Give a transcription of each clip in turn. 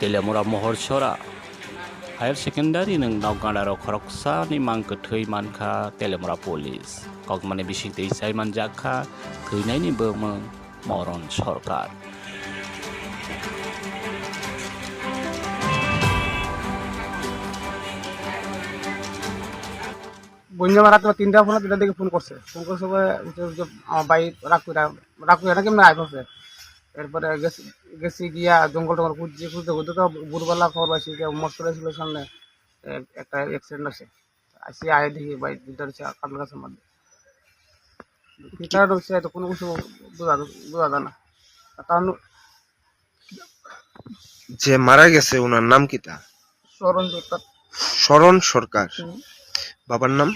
Telemura Mohorsora Higher Secondary nang Naugandaro Koroksa ni Mangke Thui Manka Telemura Police Kogmane Bisi Isai Manjaka Thuinai ni Bemeng Moron Sorkar বঞ্জা মারা তো তিনটা দিকে phone করছে আমার ভাই রাখু এটা কেমন আয় করছে এরপরে গেছি গিয়া জঙ্গল টঙ্গল খুঁজতে খুঁজতে তো ভোরবেলা খবর পাইছি যে মস্করা ছিল সামনে একটা অ্যাক্সিডেন্ট আছে আসি আয় দেখি ভাই দুইটা হচ্ছে কাটলো গাছের মধ্যে ফিটার হচ্ছে তো কোনো কিছু বোঝা যায় না কারণ যে মারা গেছে ওনার নাম কি তা? স্মরণ সরকার শরণ সরকার। বাবার নাম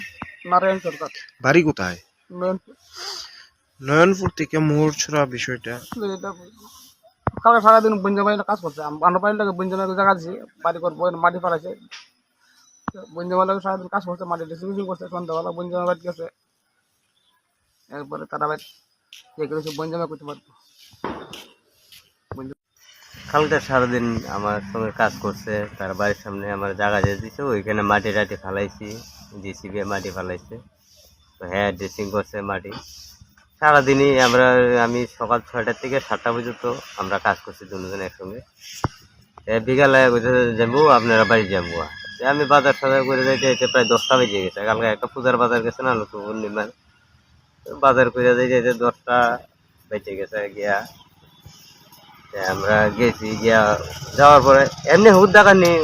নারায়ণ সরকার। বাড়ি কোথায়? নয়নপুর। নয়নপুর থেকে মোহরছড়া বিষয়টা কালকে সারাদিন বঞ্জামাইলে কাজ করছে আমরা বাড়িটাকে বঞ্জামাইলে জায়গা দিছি বাড়ি করবো মাটি ফালাইছে বঞ্জামাইলে সারাদিন কাজ করছে মাটি ডিস্ট্রিবিউশন করছে সন্ধ্যাবেলা বঞ্জামাই বাড়ি গেছে এরপরে তারা বাড়ি যে করেছে বঞ্জামাই করতে পারবো। কালকে সারাদিন আমার সঙ্গে কাজ করছে, তার বাড়ির সামনে আমার জায়গা দিয়ে দিছে, ওইখানে মাটি টাটি ফালাইছি, জিসিবি মাটি ফালাইছে, তো হ্যাঁ ড্রেসিং করছে মাটি। সারাদিনই আমি সকাল 6টা থেকে 7টা পর্যন্ত আমরা কাজ করছি দুজন একসঙ্গে। বিকালে যাবো আপনারা বাড়ি যাবো, আমি বাজার সাজার করে যাইতে প্রায় 10টা বেজে গেছে। কালকে একটা পূজার বাজার গেছে না, নতুন পূর্ণিমার বাজার করে যাইতে 10টা বেজে গেছে গিয়া। আমরা গেছি গিয়া, যাওয়ার পরে এমনি হুদ দেখা নেই,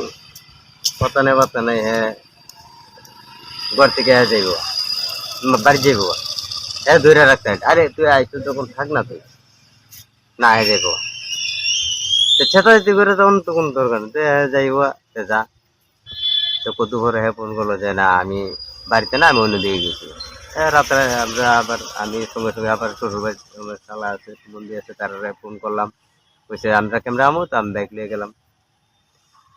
কথা নেই, হ্যাঁ ঘর থেকে যাইব বাড়ি যাইব, হ্যাঁ ধরে রাখতে আরে তুই আইসু তখন থাক না, তুই না হ্যাঁ যাইব ছেতাছি করে তখন তো কোনো দরকার নেই, তুই হ্যাঁ যাইব যা। তো কত করে হ্যাঁ ফোন করলো যে না আমি বাড়িতে না, আমি অন্যদিকে গেছি। হ্যাঁ রাত্রে আমি সঙ্গে সঙ্গে আবার শ্বশুরবাড়ি শালা আছে বন্ধু আছে, তারা ফোন করলাম, কইছে আমরা ক্যামেরা আমো, তো আমি বাইক নিয়ে গেলাম।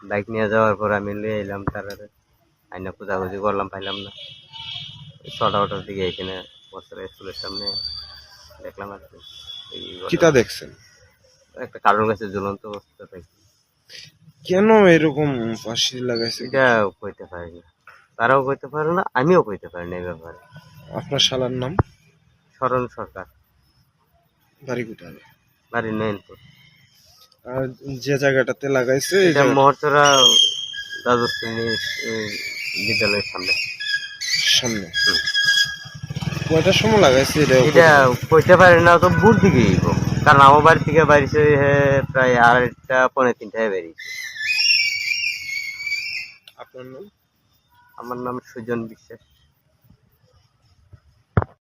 বাইক নিয়ে যাওয়ার পর আমি নিয়ে এলাম, তারা আইনা খোঁজাখুঁজি করলাম, পাইলাম না। 6টার দিকে এখানে বছর স্কুলের সামনে দেখলাম আর কিটা দেখছেন? একটা কারণ গাছে ঝুলন্ত অবস্থা পাইছি। কেন এরকম ফাঁসি লাগাইছে এটা কইতে পারি না, তারাও কইতে পারে না, আমিও কইতে পারি না এই ব্যাপারে। আপনার শালার নাম? শরণ সরকার। বাড়ি কোথায়? বাড়ি নয়নপুর। আর যে জায়গাটাতে লাগাইছে এটা মোহরচরা দ্বাদশ বিদ্যালয়ের সামনে। সামনে কয়টার সময় লাগাইছে এটা কইতে পারি না, তো ভোর দিকে কারণ আমার বাড়ি থেকে বাড়িছে প্রায় 2:30 পৌনে 3টায় বেরিয়েছে। আপনার নাম? আমার নাম সুজন বিশ্বাস।